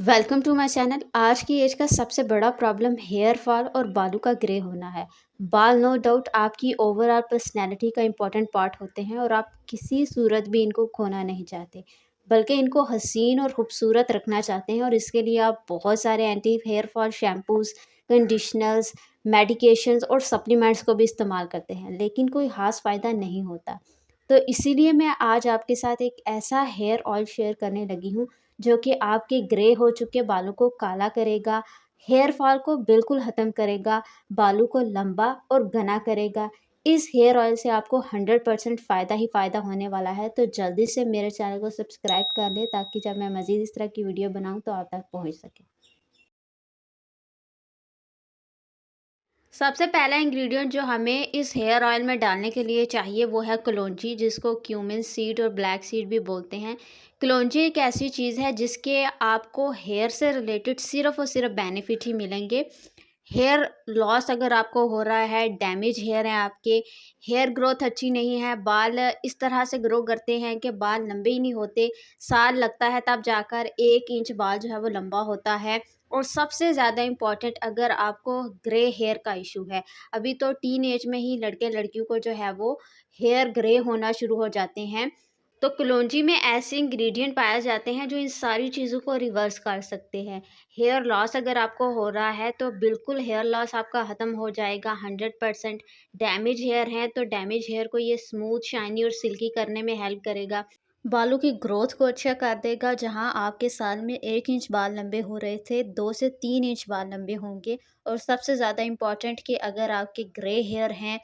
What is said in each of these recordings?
Welcome to my channel. आज की as का सबसे बड़ा प्रॉब्लम हेयर फॉल और बालों का ग्रे होना है। बाल नो डाउट आपकी ओवरऑल पर्सनैलिटी का इम्पॉर्टेंट पार्ट होते हैं और आप किसी सूरत भी इनको खोना नहीं चाहते, बल्कि इनको हसीन और खूबसूरत रखना चाहते हैं। और इसके लिए आप बहुत सारे anti hair fall shampoos, conditioners, medications और सप्लीमेंट्स को भी इस्तेमाल करते हैं, लेकिन कोई ख़ास फ़ायदा नहीं होता। तो इसीलिए मैं आज आपके साथ एक ऐसा हेयर ऑयल शेयर करने लगी हूँ जो कि आपके ग्रे हो चुके बालों को काला करेगा, हेयर फॉल को बिल्कुल ख़त्म करेगा, बालों को लंबा और घना करेगा। इस हेयर ऑयल से आपको 100% फ़ायदा ही फ़ायदा होने वाला है। तो जल्दी से मेरे चैनल को सब्सक्राइब कर लें ताकि जब मैं मज़ीद इस तरह की वीडियो बनाऊँ तो आप तक पहुँच सके। सबसे पहला इंग्रेडिएंट जो हमें इस हेयर ऑयल में डालने के लिए चाहिए वो है कलौंजी, जिसको क्यूमिन सीड और ब्लैक सीड भी बोलते हैं। कलौंजी एक ऐसी चीज़ है जिसके आपको हेयर से रिलेटेड सिर्फ़ और सिर्फ बेनिफिट ही मिलेंगे। हेयर लॉस अगर आपको हो रहा है, डैमेज हेयर है आपके, हेयर ग्रोथ अच्छी नहीं है, बाल इस तरह से ग्रो करते हैं कि बाल लंबे ही नहीं होते, साल लगता है तब जाकर 1 इंच बाल जो है वो लंबा होता है। और सबसे ज़्यादा इम्पॉर्टेंट, अगर आपको ग्रे हेयर का इशू है, अभी तो टीन एज में ही लड़के लड़कियों को जो है वो हेयर ग्रे होना शुरू हो जाते हैं, तो कलौंजी में ऐसे इंग्रेडिएंट पाए जाते हैं जो इन सारी चीज़ों को रिवर्स कर सकते हैं। हेयर लॉस अगर आपको हो रहा है तो बिल्कुल हेयर लॉस आपका ख़त्म हो जाएगा 100%। डैमेज हेयर है तो डैमेज हेयर को ये स्मूथ, शाइनी और सिल्की करने में हेल्प करेगा। बालों की ग्रोथ को अच्छा कर देगा। जहां आपके साल में 1 इंच बाल लंबे हो रहे थे, 2 से 3 इंच बाल लंबे होंगे। और सबसे ज़्यादा इम्पॉर्टेंट कि अगर आपके ग्रे हेयर हैं,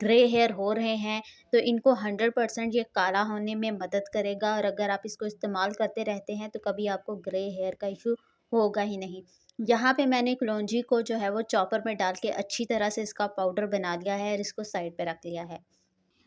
ग्रे हेयर हो रहे हैं, तो इनको 100% ये काला होने में मदद करेगा। और अगर आप इसको इस्तेमाल करते रहते हैं तो कभी आपको ग्रे हेयर का इशू होगा ही नहीं। यहाँ पे मैंने कलौंजी को जो है वो चॉपर में डाल के अच्छी तरह से इसका पाउडर बना लिया है और इसको साइड पे रख लिया है।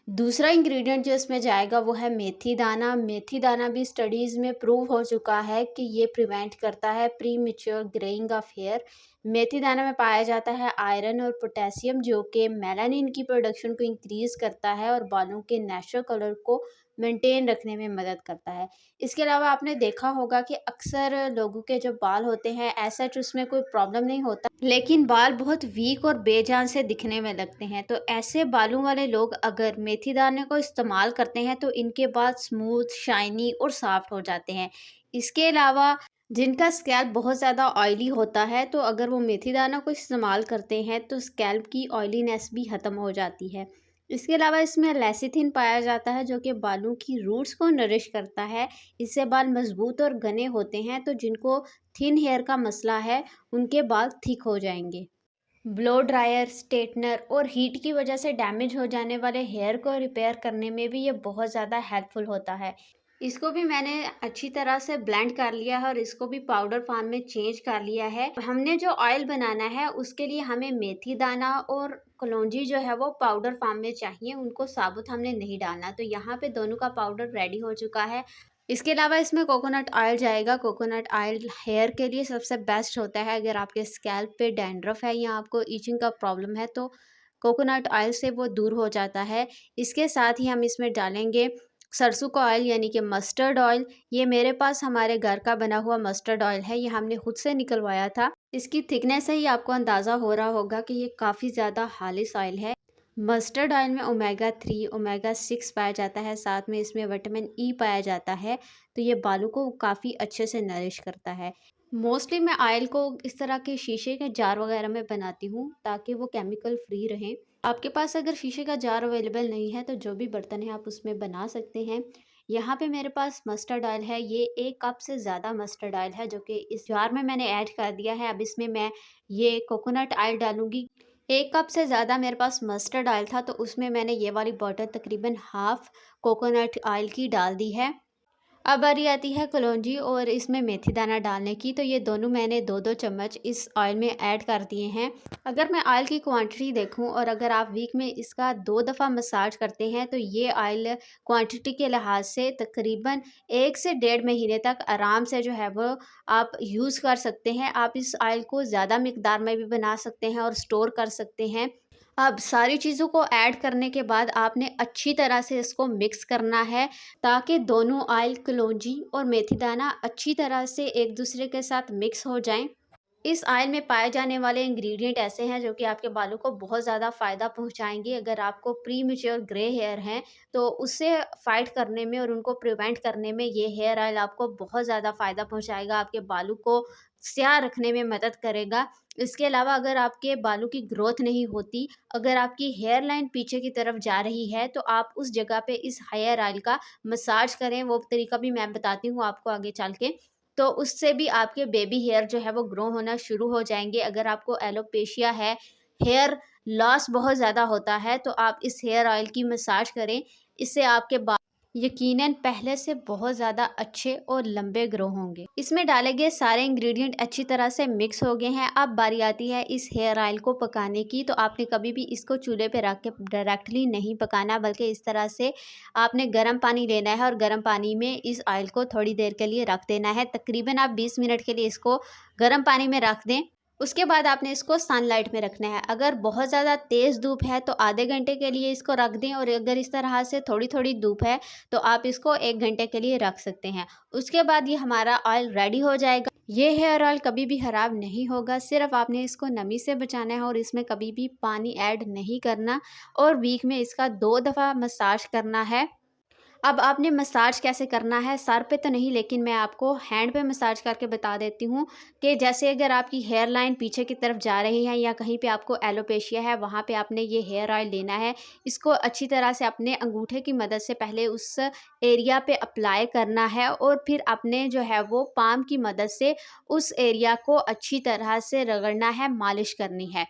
दूसरा इंग्रेडिएंट जो इसमें जाएगा वो है मेथी दाना। मेथी दाना भी स्टडीज़ में प्रूव हो चुका है कि ये प्रिवेंट करता है प्रीमेच्योर ग्रेइंग ऑफ हेयर। मेथी दाना में पाया जाता है आयरन और पोटेशियम, जो कि मेलानिन की प्रोडक्शन को इंक्रीज़ करता है और बालों के नेचुरल कलर को मेंटेन रखने में मदद करता है। इसके अलावा आपने देखा होगा कि अक्सर लोगों के जो बाल होते हैं, ऐसा उसमें कोई प्रॉब्लम नहीं होता, लेकिन बाल बहुत वीक और बेजान से दिखने में लगते हैं। तो ऐसे बालों वाले लोग अगर मेथी दाने को इस्तेमाल करते हैं तो इनके बाल स्मूथ, शाइनी और सॉफ्ट हो जाते हैं। इसके अलावा जिनका स्कैल्प बहुत ज़्यादा ऑयली होता है, तो अगर वो मेथी दाना को इस्तेमाल करते हैं तो स्कैल्प की ऑयलीनेस भी ख़त्म हो जाती है। इसके अलावा इसमें लेसिथिन पाया जाता है जो कि बालों की रूट्स को नरिश करता है। इससे बाल मजबूत और घने होते हैं। तो जिनको थिन हेयर का मसला है, उनके बाल थिक हो जाएंगे। ब्लो ड्रायर, स्ट्रेटनर और हीट की वजह से डैमेज हो जाने वाले हेयर को रिपेयर करने में भी ये बहुत ज़्यादा हेल्पफुल होता है। इसको भी मैंने अच्छी तरह से ब्लेंड कर लिया है और इसको भी पाउडर फॉर्म में चेंज कर लिया है। हमने जो ऑयल बनाना है उसके लिए हमें मेथी दाना और कलौंजी जो है वो पाउडर फॉर्म में चाहिए, उनको साबुत हमने नहीं डालना। तो यहाँ पे दोनों का पाउडर रेडी हो चुका है। इसके अलावा इसमें कोकोनट ऑयल जाएगा। कोकोनट ऑयल हेयर के लिए सबसे बेस्ट होता है। अगर आपके स्कैल्प पे डैंड्रफ है या आपको ईचिंग का प्रॉब्लम है तो कोकोनट ऑयल से वो दूर हो जाता है। इसके साथ ही हम इसमें डालेंगे सरसों का ऑयल यानी कि मस्टर्ड ऑयल। ये मेरे पास हमारे घर का बना हुआ मस्टर्ड ऑयल है, ये हमने खुद से निकलवाया था। इसकी थिकनेस से ही आपको अंदाज़ा हो रहा होगा कि ये काफ़ी ज़्यादा खालिश ऑयल है। मस्टर्ड ऑयल में ओमेगा 3, ओमेगा 6 पाया जाता है, साथ में इसमें विटामिन ई पाया जाता है। तो ये बालों को काफ़ी अच्छे से नरिश करता है। मोस्टली मैं ऑयल को इस तरह के शीशे के जार वगैरह में बनाती हूँ ताकि वो केमिकल फ्री रहें। आपके पास अगर शीशे का जार अवेलेबल नहीं है तो जो भी बर्तन है आप उसमें बना सकते हैं। यहाँ पे मेरे पास मस्टर्ड ऑयल है, ये 1 कप से ज़्यादा मस्टर्ड ऑयल है जो कि इस जार में मैंने ऐड कर दिया है। अब इसमें मैं ये कोकोनट ऑयल डालूँगी। 1 कप से ज़्यादा मेरे पास मस्टर्ड ऑयल था तो उसमें मैंने ये वाली बॉटल तकरीबन हाफ़ कोकोनट ऑयल की डाल दी है। अब बारी आती है कलौंजी और इसमें मेथी दाना डालने की। तो ये दोनों मैंने 2-2 चम्मच इस ऑयल में ऐड कर दिए हैं। अगर मैं ऑयल की क्वांटिटी देखूं और अगर आप वीक में इसका 2 दफ़ा मसाज करते हैं तो ये ऑयल क्वांटिटी के लिहाज से तकरीबन 1 से 1.5 महीने तक आराम से जो है वो आप यूज़ कर सकते हैं। आप इस ऑयल को ज़्यादा मिकदार में भी बना सकते हैं और स्टोर कर सकते हैं। अब सारी चीज़ों को ऐड करने के बाद आपने अच्छी तरह से इसको मिक्स करना है, ताकि दोनों ऑयल कलौंजी और मेथी दाना अच्छी तरह से एक दूसरे के साथ मिक्स हो जाएं। इस ऑयल में पाए जाने वाले इंग्रेडिएंट ऐसे हैं जो कि आपके बालों को बहुत ज़्यादा फ़ायदा पहुंचाएंगे। अगर आपको प्री मैच्योर ग्रे हेयर हैं तो उससे फाइट करने में और उनको प्रिवेंट करने में ये हेयर ऑयल आपको बहुत ज़्यादा फ़ायदा पहुंचाएगा, आपके बालों को स्याह रखने में मदद करेगा। इसके अलावा अगर आपके बालों की ग्रोथ नहीं होती, अगर आपकी हेयर लाइन पीछे की तरफ जा रही है, तो आप उस जगह पे इस हेयर ऑयल का मसाज करें। वो तरीका भी मैं बताती हूँ आपको आगे चल के। तो उससे भी आपके बेबी हेयर जो है वो ग्रो होना शुरू हो जाएँगे। अगर आपको एलोपेशिया है, हेयर लॉस बहुत ज़्यादा होता है, तो आप इस हेयर ऑयल की मसाज करें। इससे आपके बाल यकीनन पहले से बहुत ज़्यादा अच्छे और लंबे ग्रो होंगे। इसमें डाले गए सारे इंग्रेडिएंट अच्छी तरह से मिक्स हो गए हैं। अब बारी आती है इस हेयर ऑयल को पकाने की। तो आपने कभी भी इसको चूल्हे पे रख के डायरेक्टली नहीं पकाना, बल्कि इस तरह से आपने गर्म पानी लेना है और गर्म पानी में इस ऑयल को थोड़ी देर के लिए रख देना है। तकरीबन आप 20 मिनट के लिए इसको गर्म पानी में रख दें। उसके बाद आपने इसको सनलाइट में रखना है। अगर बहुत ज़्यादा तेज़ धूप है तो आधे घंटे के लिए इसको रख दें, और अगर इस तरह से थोड़ी-थोड़ी धूप है तो आप इसको 1 घंटे के लिए रख सकते हैं। उसके बाद ये हमारा ऑयल रेडी हो जाएगा। ये हेयर ऑयल कभी भी ख़राब नहीं होगा, सिर्फ़ आपने इसको नमी से बचाना है और इसमें कभी भी पानी ऐड नहीं करना, और वीक में इसका 2 दफ़ा मसाज करना है। अब आपने मसाज कैसे करना है, सर पे तो नहीं, लेकिन मैं आपको हैंड पे मसाज करके बता देती हूँ कि जैसे अगर आपकी हेयर लाइन पीछे की तरफ जा रही है या कहीं पे आपको एलोपेशिया है, वहाँ पे आपने ये हेयर ऑयल लेना है। इसको अच्छी तरह से अपने अंगूठे की मदद से पहले उस एरिया पे अप्लाई करना है, और फिर अपने जो है वो पाम की मदद से उस एरिया को अच्छी तरह से रगड़ना है, मालिश करनी है।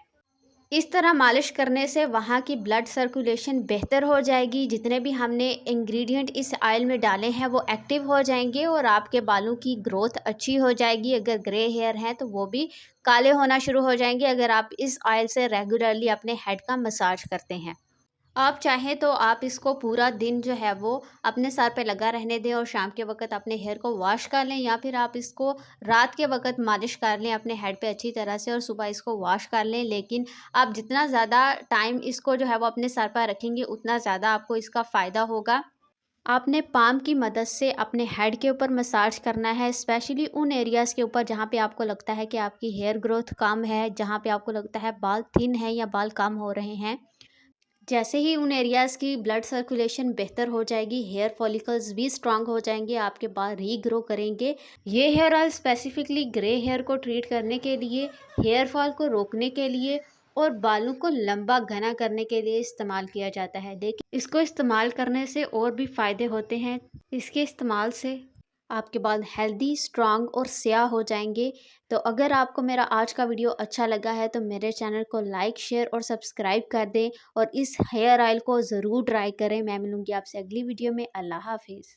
इस तरह मालिश करने से वहाँ की ब्लड सर्कुलेशन बेहतर हो जाएगी। जितने भी हमने इंग्रेडिएंट इस ऑयल में डाले हैं वो एक्टिव हो जाएंगे, और आपके बालों की ग्रोथ अच्छी हो जाएगी। अगर ग्रे हेयर हैं तो वो भी काले होना शुरू हो जाएंगे, अगर आप इस ऑयल से रेगुलरली अपने हेड का मसाज करते हैं। आप चाहें तो आप इसको पूरा दिन जो है वो अपने सर पे लगा रहने दें, और शाम के वक़्त अपने हेयर को वॉश कर लें, या फिर आप इसको रात के वक़्त मालिश कर लें अपने हेड पे अच्छी तरह से, और सुबह इसको वॉश कर लें। लेकिन आप जितना ज़्यादा टाइम इसको जो है वो अपने सर पर रखेंगे, उतना ज़्यादा आपको इसका फ़ायदा होगा। आपने पाम की मदद से अपने हेड के ऊपर मसाज करना है, स्पेशली उन एरियाज़ के ऊपर जहाँ पे आपको लगता है कि आपकी हेयर ग्रोथ कम है, जहाँ पे आपको लगता है बाल थिन है या बाल कम हो रहे हैं। जैसे ही उन एरियाज़ की ब्लड सर्कुलेशन बेहतर हो जाएगी, हेयर फॉलिकल्स भी स्ट्रांग हो जाएंगे, आपके बाल रीग्रो करेंगे। ये hair oil specifically grey hair को ट्रीट करने के लिए, हेयर फॉल को रोकने के लिए और बालों को लंबा घना करने के लिए इस्तेमाल किया जाता है। लेकिन इसको इस्तेमाल करने से और भी फ़ायदे होते हैं। इसके इस्तेमाल से आपके बाल हेल्दी, स्ट्रांग और स्याह हो जाएंगे। तो अगर आपको मेरा आज का वीडियो अच्छा लगा है तो मेरे चैनल को लाइक, शेयर और सब्सक्राइब कर दें, और इस हेयर ऑयल को ज़रूर ट्राई करें। मैं मिलूँगी आपसे अगली वीडियो में। अल्लाह हाफ़िज़।